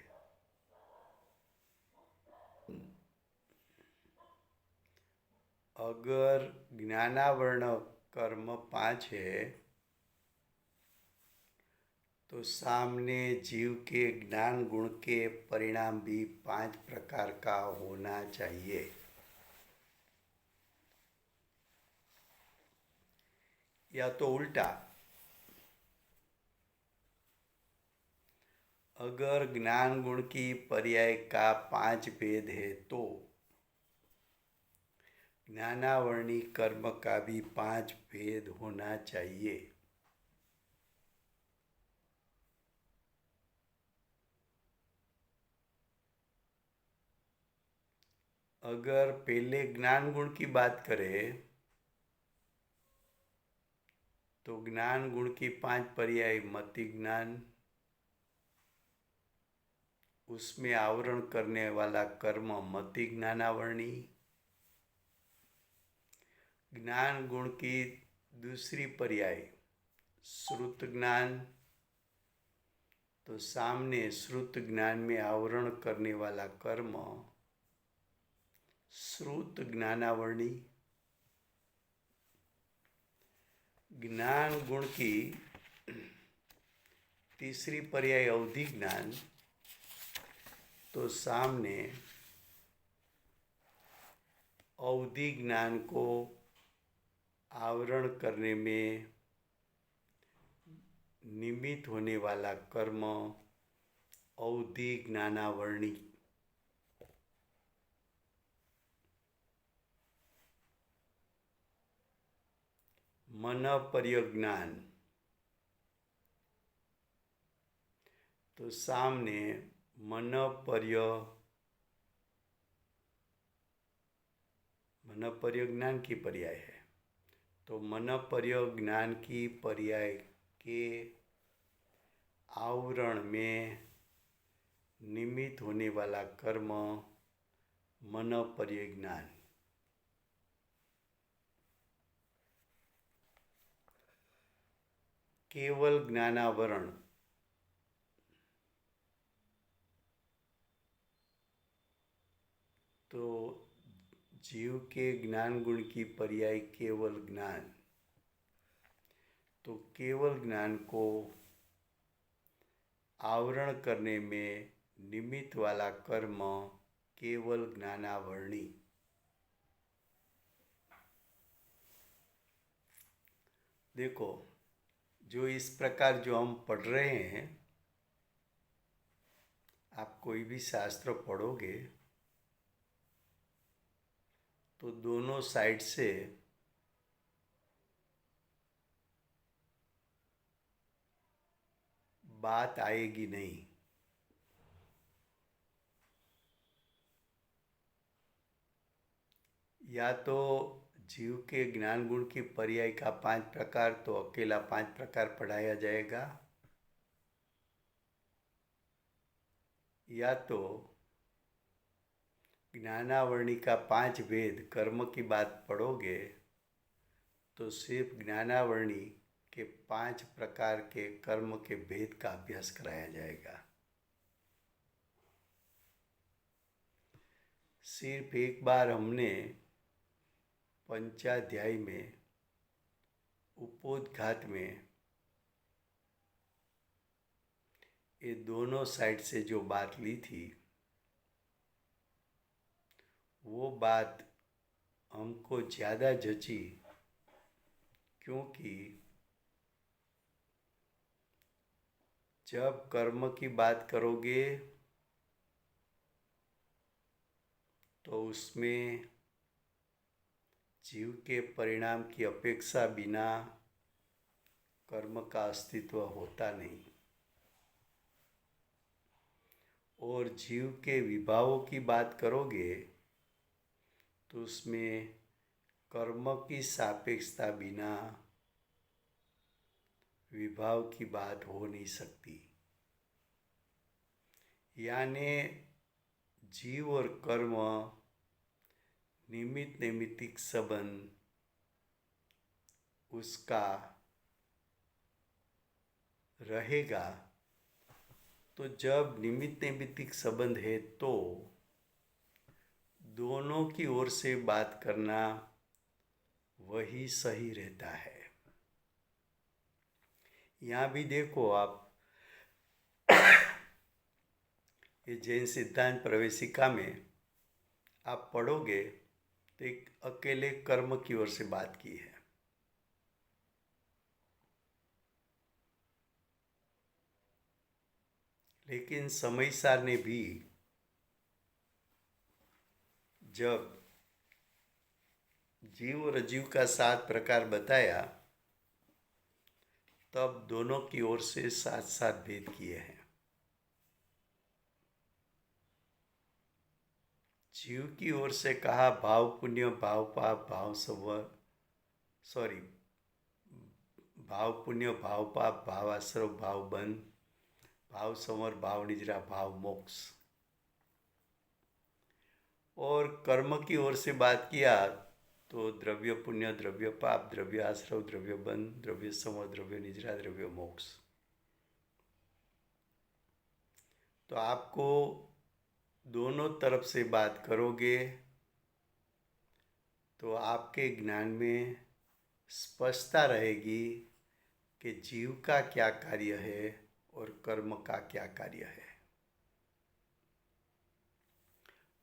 अगर ज्ञानावरण कर्म 5 है तो सामने जीव के ज्ञान गुण के परिणाम भी 5 प्रकार का होना चाहिए. या तो उल्टा, अगर ज्ञान गुण की पर्याय का 5 भेद है तो ज्ञानावरणी कर्म का भी 5 भेद होना चाहिए. अगर पहले ज्ञान गुण की बात करें तो ज्ञान गुण की 5 पर्याय मति ज्ञान, उसमें आवरण करने वाला कर्म मति ज्ञानावरणी। ज्ञान गुण की दूसरी पर्याय श्रुत ज्ञान, तो सामने श्रुत ज्ञान में आवरण करने वाला कर्म श्रुत ज्ञानावरणी। ज्ञान गुण की तीसरी पर्याय अवधि ज्ञान, तो सामने अवधि ज्ञान को आवरण करने में निमित्त होने वाला कर्म अवधि ज्ञानावरणी। मन पर्यज्ञान, तो सामने मन पर्यज्ञान की पर्याय है, तो मन पर्यज्ञान की पर्याय के आवरण में निमित्त होने वाला कर्म मन पर्यज्ञान। केवल ज्ञानावरण, तो जीव के ज्ञान गुण की पर्याय केवल ज्ञान, तो केवल ज्ञान को आवरण करने में निमित्त वाला कर्म केवल ज्ञानावरणी। देखो, जो इस प्रकार जो हम पढ़ रहे हैं, आप कोई भी शास्त्र पढ़ोगे तो दोनों साइड से बात आएगी नहीं। या तो जीव के ज्ञान गुण की पर्याय का 5 प्रकार तो अकेला 5 प्रकार पढ़ाया जाएगा, या तो ज्ञानावरणी का 5 भेद कर्म की बात पढ़ोगे तो सिर्फ ज्ञानावरणी के 5 प्रकार के कर्म के भेद का अभ्यास कराया जाएगा। सिर्फ एक बार हमने पंचाध्याय में उपोद्घात में ये दोनों साइड से जो बात ली थी, वो बात हमको ज़्यादा जची, क्योंकि जब कर्म की बात करोगे तो उसमें जीव के परिणाम की अपेक्षा बिना कर्म का अस्तित्व होता नहीं, और जीव के विभावों की बात करोगे तो उसमें कर्म की सापेक्षता बिना विभाव की बात हो नहीं सकती। यानी जीव और कर्म निमित्त नैमित्तिक संबंध उसका रहेगा, तो जब निमित्त नैमित्तिक संबंध है तो दोनों की ओर से बात करना वही सही रहता है। यहाँ भी देखो आप, ये जैन सिद्धांत प्रवेशिका में आप पढ़ोगे तो एक अकेले कर्म की ओर से बात की है। लेकिन समयसार ने भी जब जीव और अजीव का 7 प्रकार बताया, तब दोनों की ओर से 7 भेद किए हैं। जीव की ओर से कहा भाव पुण्य, भाव पाप, भाव पुण्य, भाव पाप, भाव आश्रव, भाव बंध, भाव संवर, भाव निद्रा, भाव मोक्ष। और कर्म की ओर से बात किया तो द्रव्य पुण्य, द्रव्य पाप, द्रव्य आश्रव, द्रव्य बंध, द्रव्य सम, द्रव्य निद्रा, द्रव्य मोक्ष। तो आपको दोनों तरफ से बात करोगे तो आपके ज्ञान में स्पष्टता रहेगी कि जीव का क्या कार्य है और कर्म का क्या कार्य है।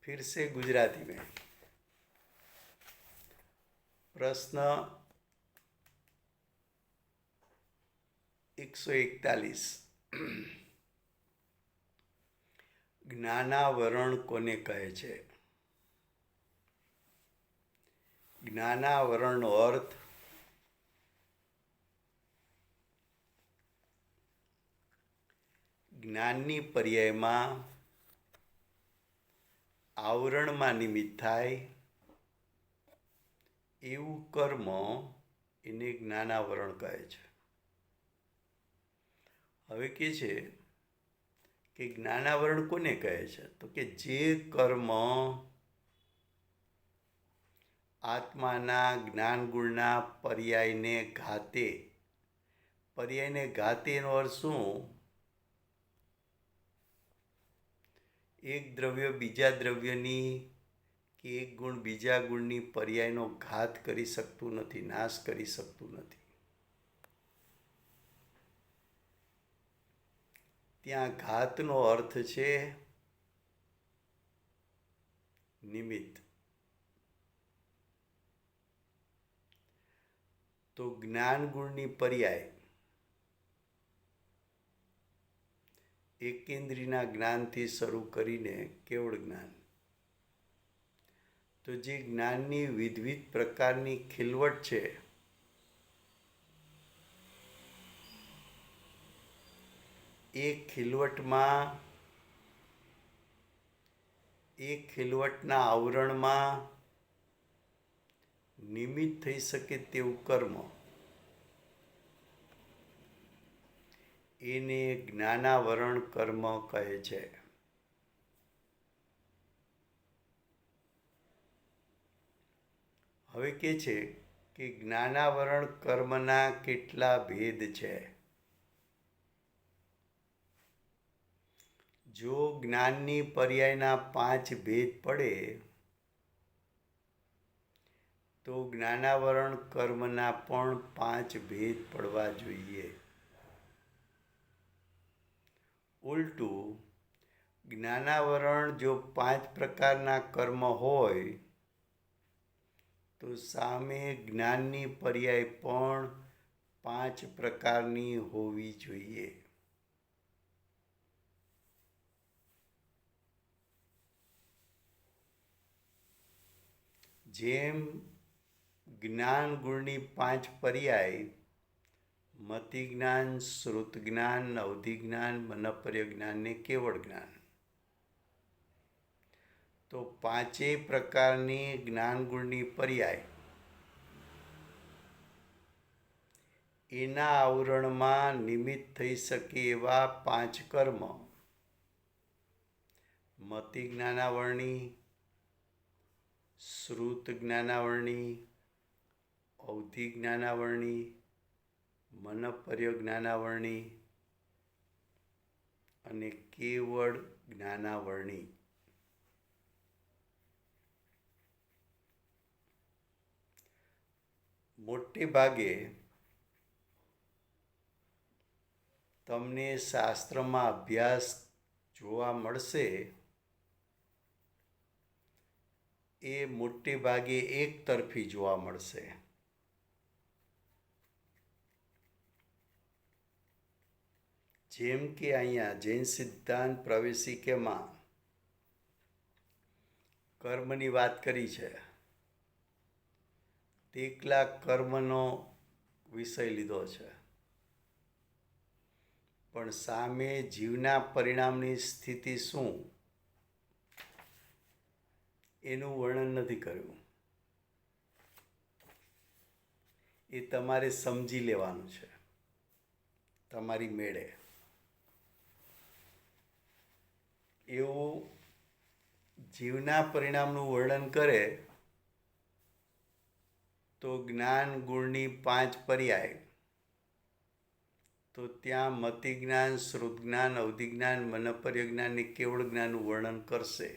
फिर से गुजराती में प्रश्न 141 જ્ઞાનાવરણ કોને કહે છે? જ્ઞાનાવરણનો અર્થ જ્ઞાનની પર્યાયમાં આવરણમાં નિમિત્ત થાય એવું કર્મ એને જ્ઞાનાવરણ કહે છે. હવે કે છે કે જ્ઞાનાવરણ કોને કહે છે? તો કે જે કર્મ આત્માના જ્ઞાન ગુણના પર્યાયને ઘાતે. પર્યાયને ઘાતે એનો અર્થ શું? એક દ્રવ્ય બીજા દ્રવ્યની કે એક ગુણ બીજા ગુણની પર્યાયનો ઘાત કરી શકતું નથી, નાશ કરી શકતું નથી. ત્યાં ઘાતનો અર્થ છે નિમિત્ત. તો જ્ઞાન ગુણની પર્યાય એકેન્દ્રીયના જ્ઞાનથી શરૂ કરીને કેવળ જ્ઞાન. તો જે જ્ઞાનની વિવિધ પ્રકારની ખીલવટ છે એ ખીલવટના આવરણમાં નિમિત્ત થઈ શકે તેવું કર્મ એને જ્ઞાનાવરણ કર્મ કહે છે. હવે કે છે કે જ્ઞાનાવરણ કર્મના કેટલા ભેદ છે? જો જ્ઞાનની પર્યાયના 5 ભેદ પડે તો જ્ઞાનાવરણ કર્મના પણ 5 ભેદ પડવા જોઈએ. ઉલટું જ્ઞાનાવરણ જો 5 પ્રકારના કર્મ હોય તો સામે જ્ઞાનની પર્યાય પણ 5 પ્રકારની હોવી જોઈએ. જેમ જ્ઞાન ગુણની 5 પર્યાય મતિ જ્ઞાન, શ્રુત જ્ઞાન, અવધિ જ્ઞાન, મનપર્ય જ્ઞાન ને કેવળ જ્ઞાન. તો 5 પ્રકારની જ્ઞાન ગુણની પર્યાય એના આવરણમાં નિમિત્ત થઈ શકે એવા 5 કર્મ મતિ જ્ઞાનાવરણી, શ્રુત જ્ઞાનાવરણી, અવધિ જ્ઞાનાવરણી, મનપર્ય જ્ઞાનાવરણી અને કેવળ જ્ઞાનાવરણી. મોટે ભાગે તમને શાસ્ત્રમાં અભ્યાસ જોવા મળશે એ મોટે ભાગે એક તરફી જોવા મળશે. જેમ કે અહીંયા જૈન સિદ્ધાંત પ્રવેશિકામાં કર્મની વાત કરી છે. એકલા કર્મનો વિષય લીધો છે, પણ સામે જીવના પરિણામની સ્થિતિ શું એનું વર્ણન નથી કર્યું. એ તમારે સમજી લેવાનું છે તમારી મેળે. એવું જીવના પરિણામનું વર્ણન કરે તો જ્ઞાન ગુણની 5 પર્યાય, તો ત્યાં મતિ જ્ઞાન, શ્રુત જ્ઞાન, અવધિ જ્ઞાન, મનપર્ય જ્ઞાન ને કેવળ જ્ઞાનનું વર્ણન કરશે.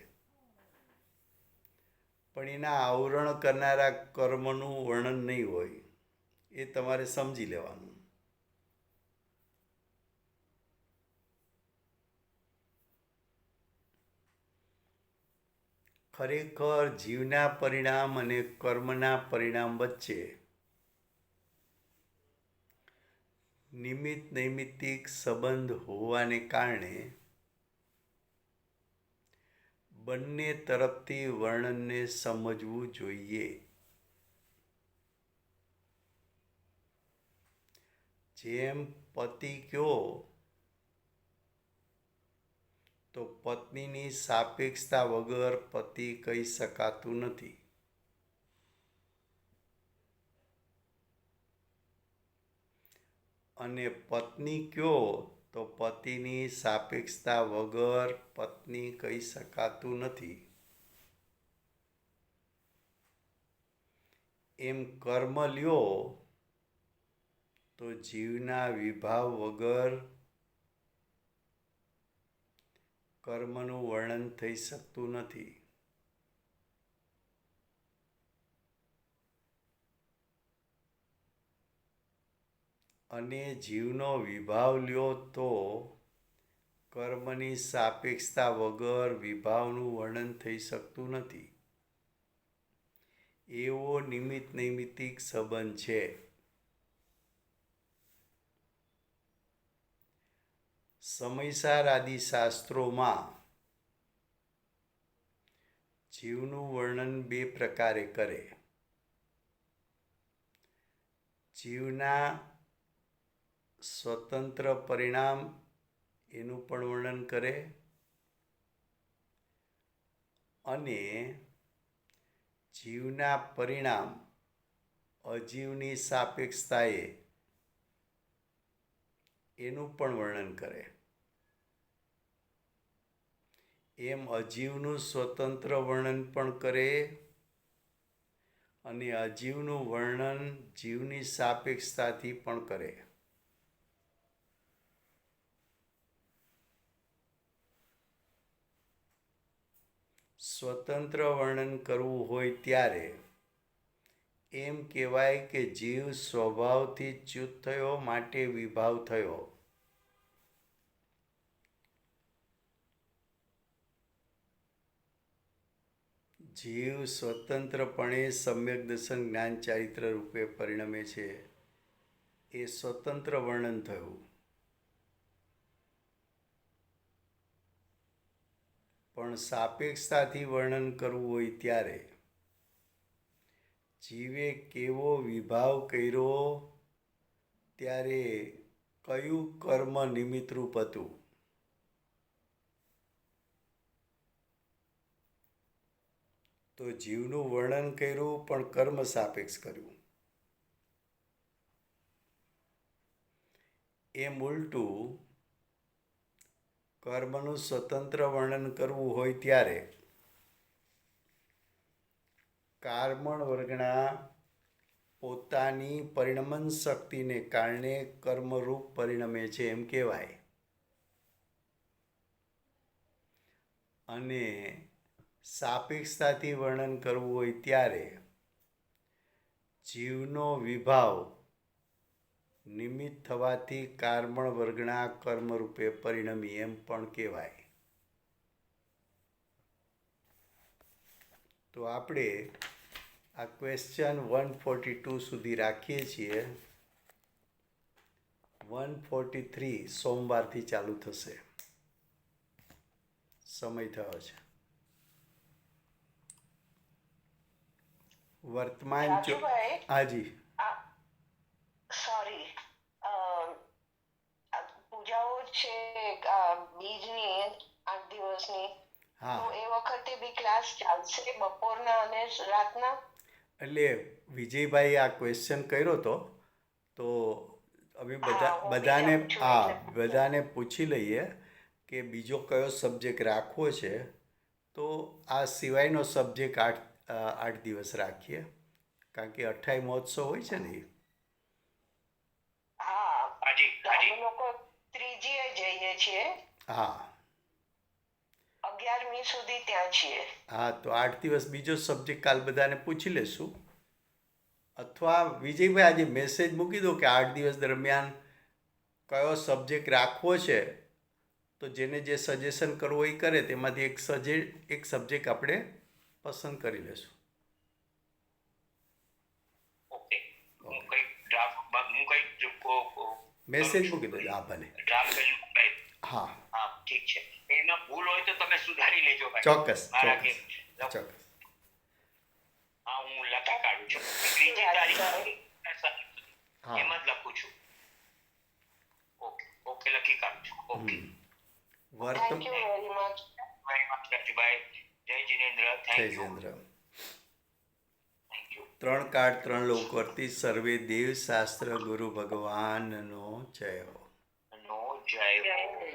પણ એના આવરણ કરનારા કર્મનું વર્ણન નહીં હોય, એ તમારે સમજી લેવાનું. ખરેખર જીવના પરિણામ અને કર્મના પરિણામ વચ્ચે નિમિત્ત નૈમિત્તિક સંબંધ હોવાને કારણે બંને તરફથી વર્ણનને સમજવું જોઈએ. જેમ પતિ કયો તો પત્નીની સાપેક્ષતા વગર પતિ કહી શકાતું નથી. અને પત્ની કયો તો પતિની સાપેક્ષતા વગર પત્ની કહી શકાતું નથી. એમ કર્મ લ્યો તો જીવના વિભાવ વગર કર્મનું વર્ણન થઈ શકતું નથી. અને જીવનો વિભાવ લ્યો તો કર્મની સાપેક્ષતા વગર વિભાવનું વર્ણન થઈ શકતું નથી. એવો નિમિત્ત નૈમિત્તિક સંબંધ છે. સમયસાર આદિ શાસ્ત્રોમાં જીવનું વર્ણન 2 પ્રકારે કરે. જીવના સ્વતંત્ર પરિણામ એનું પણ વર્ણન કરે અને જીવના પરિણામ અજીવની સાપેક્ષતાએ એનું પણ વર્ણન કરે. એમ અજીવનું સ્વતંત્ર વર્ણન પણ કરે અને અજીવનું વર્ણન જીવની સાપેક્ષતાથી પણ કરે. સ્વતંત્ર વર્ણન કરવું હોય ત્યારે એમ કહેવાય કે જીવ સ્વભાવથી ચ્યુત થયો માટે વિભાવ થયો. જીવ સ્વતંત્રપણે સમ્યક દર્શન જ્ઞાન ચારિત્ર રૂપે પરિણમે છે, એ સ્વતંત્ર વર્ણન થયું. પણ સાપેક્ષતાથી વર્ણન કરવું હોય ત્યારે જીવે કેવો વિભાવ કર્યો, ત્યારે કયું કર્મ નિમિત્તરૂપ હતું, તો જીવનું વર્ણન કર્યું પણ કર્મ સાપેક્ષ કર્યું. એમ ઉલટું કર્મનું સ્વતંત્ર વર્ણન કરવું હોય ત્યારે કારમણ વર્ગના પોતાની પરિણમન શક્તિને કારણે કર્મરૂપ પરિણમે છે એમ કહેવાય. અને સાપેક્ષતાથી વર્ણન કરવું હોય ત્યારે જીવનો વિભાવ નિમિત્ત થવાથી કારમણ વર્ગના કર્મરૂપે પરિણમી એમ પણ કહેવાય. તો આપણે આ ક્વેશ્ચન 142 સુધી રાખીએ છીએ. 143 સોમવારથી ચાલુ થશે. સમય થયો છે. વર્તમાન હાજી સોરી, પૂજાઓ છે બીજની 8 દિવસની, હા, તો એ વખતે બી ક્લાસ ચાલશે બપોરના અને રાતના? એટલે વિજયભાઈ આ ક્વેશ્ચન કર્યો હતો, તો અમે બધાને પૂછી લઈએ કે બીજો કયો સબ્જેક્ટ રાખવો છે. તો આ સિવાયનો સબ્જેક્ટ 8 દિવસ રાખીએ, કારણ કે 28 મહોત્સવ હોય છે ને એ. હા હાજી તો હાજી અમે લોકો ત્રીજીએ જઈએ છીએ, હા 11મી સુધી ત્યાં છીએ. હા, તો 8 દિવસ બીજો સબ્જેક્ટ કાલ બધાને પૂછી લેશું, અથવા વિજયભાઈ આજે મેસેજ મૂકી દો કે 8 દિવસ દરમિયાન કયો સબ્જેક્ટ રાખવો છે, તો જેને જે સજેશન કરવો એ કરે, તેમાંથી એક સબ્જેક્ટ આપણે પસંદ કરી લેશું. ઓકે હું કઈ ડ્રાફ્ટ મેસેજ મૂકી દેજો. હા ભલે. ડ્રાફ્ટ કરી મોકલાય. હા હા ઠીક છે. એમાં ભૂલ હોય તો તમે સુધારી લેજો ભાઈ. ચોક્કસ મારા ચોક્કસ કે ચોક્કસ. હા હું લખી કાઢું છું. ત્રીજી તારીખ હા એમ જ લખું છું. ઓકે ઓકે લખી કાઢું છું. ઓકે વર્તમ thank you very much. Very much Rajubhai. જય જિનેન્દ્ર. જય thank you. Jayendra. Thank you. 3 કાર્ડ 3 લોક વર્તી સર્વે દેવ શાસ્ત્ર ગુરુ ભગવાનનો જય હો. નો જય હો.